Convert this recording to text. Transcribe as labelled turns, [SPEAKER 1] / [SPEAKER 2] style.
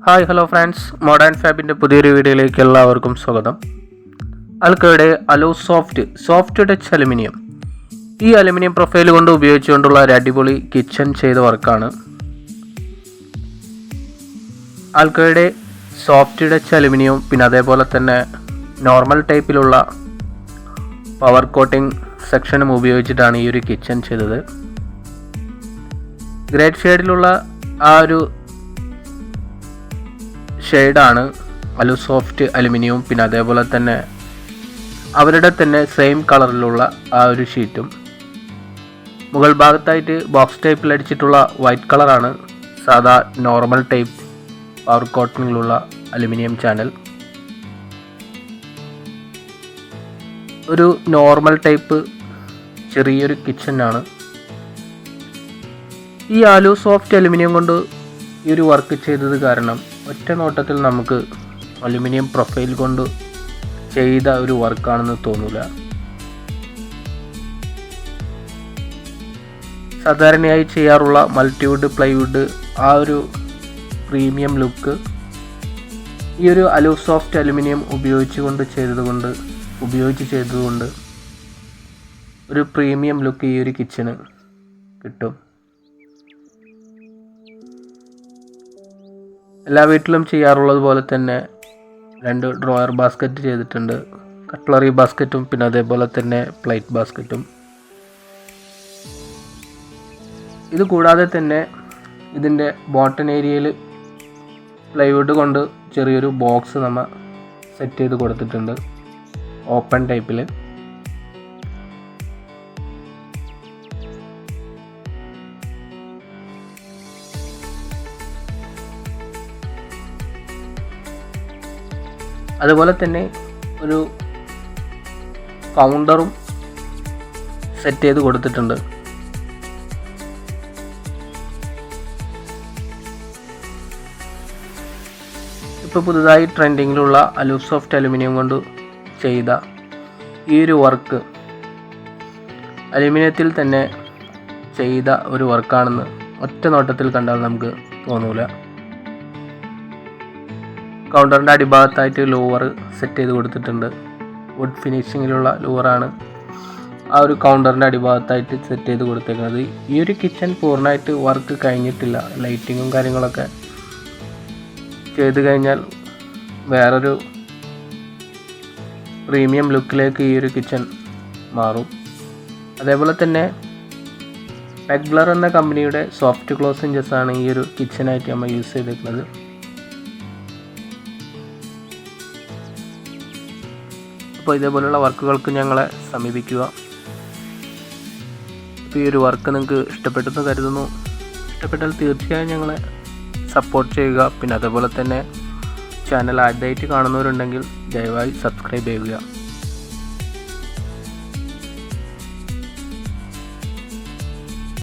[SPEAKER 1] Hi hello friends, modern ഫാബിൻ്റെ പുതിയൊരു വീഡിയോയിലേക്ക് എല്ലാവർക്കും സ്വാഗതം. ആൽക്കയുടെ അലോ സോഫ്റ്റ് ടച്ച് അലുമിനിയം. ഈ അലുമിനിയം പ്രൊഫൈൽ കൊണ്ട് ഉപയോഗിച്ചുകൊണ്ടുള്ള ഒരു അടിപൊളി കിച്ചൺ ചെയ്ത വർക്കാണ്. ആൽക്കയുടെ സോഫ്റ്റ് ടച്ച് അലുമിനിയം, പിന്നെ അതേപോലെ തന്നെ നോർമൽ ടൈപ്പിലുള്ള പവർ കോട്ടിംഗ് സെക്ഷനും ഉപയോഗിച്ചിട്ടാണ് ഈ ഒരു കിച്ചൺ ചെയ്തത്. ഗ്രേറ്റ് ഷെയ്ഡിലുള്ള ആ ഒരു ഷെയ്ഡാണ് അലു സോഫ്റ്റ് അലുമിനിയവും, പിന്നെ അതേപോലെ തന്നെ അവരുടെ തന്നെ സെയിം കളറിലുള്ള ആ ഒരു ഷീറ്റും. മുകൾ ഭാഗത്തായിട്ട് ബോക്സ് ടൈപ്പിൽ അടിച്ചിട്ടുള്ള വൈറ്റ് കളറാണ് സാധാ നോർമൽ ടൈപ്പ് പവർ കോട്ടിങ്ങിലുള്ള അലുമിനിയം ചാനൽ. ഒരു നോർമൽ ടൈപ്പ് ചെറിയൊരു കിച്ചനാണ്. ഈ അലു സോഫ്റ്റ് അലുമിനിയം കൊണ്ട് ഈ ഒരു വർക്ക് ചെയ്തത് കാരണം ഒറ്റ നോട്ടത്തിൽ നമുക്ക് അലുമിനിയം പ്രൊഫൈൽ കൊണ്ട് ചെയ്ത ഒരു വർക്കാണെന്ന് തോന്നില്ല. സാധാരണയായി ചെയ്യാറുള്ള മൾട്ടിവുഡ്, പ്ലൈവുഡ് ആ ഒരു പ്രീമിയം ലുക്ക് ഈ ഒരു അലു സോഫ്റ്റ് അലുമിനിയം ഉപയോഗിച്ച് ചെയ്തതുകൊണ്ട് ഒരു പ്രീമിയം ലുക്ക് ഈ ഒരു കിച്ചന് കിട്ടും. എല്ലാ വീട്ടിലും ചെയ്യാറുള്ളത് പോലെ തന്നെ 2 ഡ്രോയർ ബാസ്ക്കറ്റ് ചെയ്തിട്ടുണ്ട്. കട്ട്ലറി ബാസ്ക്കറ്റും പിന്നെ അതേപോലെ തന്നെ പ്ലേറ്റ് ബാസ്ക്കറ്റും. ഇത് കൂടാതെ തന്നെ ഇതിൻ്റെ ബോട്ടം ഏരിയയിൽ പ്ലൈവുഡ് കൊണ്ട് ചെറിയൊരു ബോക്സ് നമ്മൾ സെറ്റ് ചെയ്ത് കൊടുത്തിട്ടുണ്ട്, ഓപ്പൺ ടൈപ്പിൽ. അതുപോലെ തന്നെ ഒരു കൗണ്ടറും സെറ്റ് ചെയ്ത് കൊടുത്തിട്ടുണ്ട്. ഇപ്പോൾ പുതുതായി ട്രെൻഡിങ്ങിലുള്ള അലു സോഫ്റ്റ് അലുമിനിയം കൊണ്ട് ചെയ്ത ഈ ഒരു വർക്ക് അലുമിനിയത്തിൽ തന്നെ ചെയ്ത ഒരു വർക്കാണെന്ന് ഒറ്റ നോട്ടത്തിൽ കണ്ടാൽ നമുക്ക് തോന്നൂല. കൗണ്ടറിൻ്റെ അടിഭാഗത്തായിട്ട് ലോവർ സെറ്റ് ചെയ്ത് കൊടുത്തിട്ടുണ്ട്. വുഡ് ഫിനിഷിങ്ങിലുള്ള ലോവറാണ് ആ ഒരു കൗണ്ടറിൻ്റെ അടിഭാഗത്തായിട്ട് സെറ്റ് ചെയ്ത് കൊടുത്തേക്കുന്നത്. ഈ ഒരു കിച്ചൺ പൂർണ്ണമായിട്ട് വർക്ക് കഴിഞ്ഞിട്ടില്ല. ലൈറ്റിങ്ങും കാര്യങ്ങളൊക്കെ ചെയ്ത് കഴിഞ്ഞാൽ വേറൊരു പ്രീമിയം ലുക്കിലേക്ക് ഈ ഒരു കിച്ചൺ മാറും. അതേപോലെ തന്നെ പെഗ്ലർ എന്ന കമ്പനിയുടെ സോഫ്റ്റ് ക്ലോസ് ഹിഞ്ചസാണ് ഈ ഒരു കിച്ചനായിട്ട് നമ്മൾ യൂസ് ചെയ്തിരിക്കുന്നത്. അപ്പോൾ ഇതേപോലെയുള്ള വർക്കുകൾക്ക് ഞങ്ങളെ സമീപിക്കുക. ഇപ്പോൾ ഈ ഒരു വർക്ക് നിങ്ങൾക്ക് ഇഷ്ടപ്പെട്ടെന്ന് കരുതുന്നു. ഇഷ്ടപ്പെട്ടാൽ തീർച്ചയായും ഞങ്ങളെ സപ്പോർട്ട് ചെയ്യുക. പിന്നെ അതേപോലെ തന്നെ ചാനൽ ആദ്യമായിട്ട് കാണുന്നവരുണ്ടെങ്കിൽ ദയവായി സബ്സ്ക്രൈബ് ചെയ്യുക.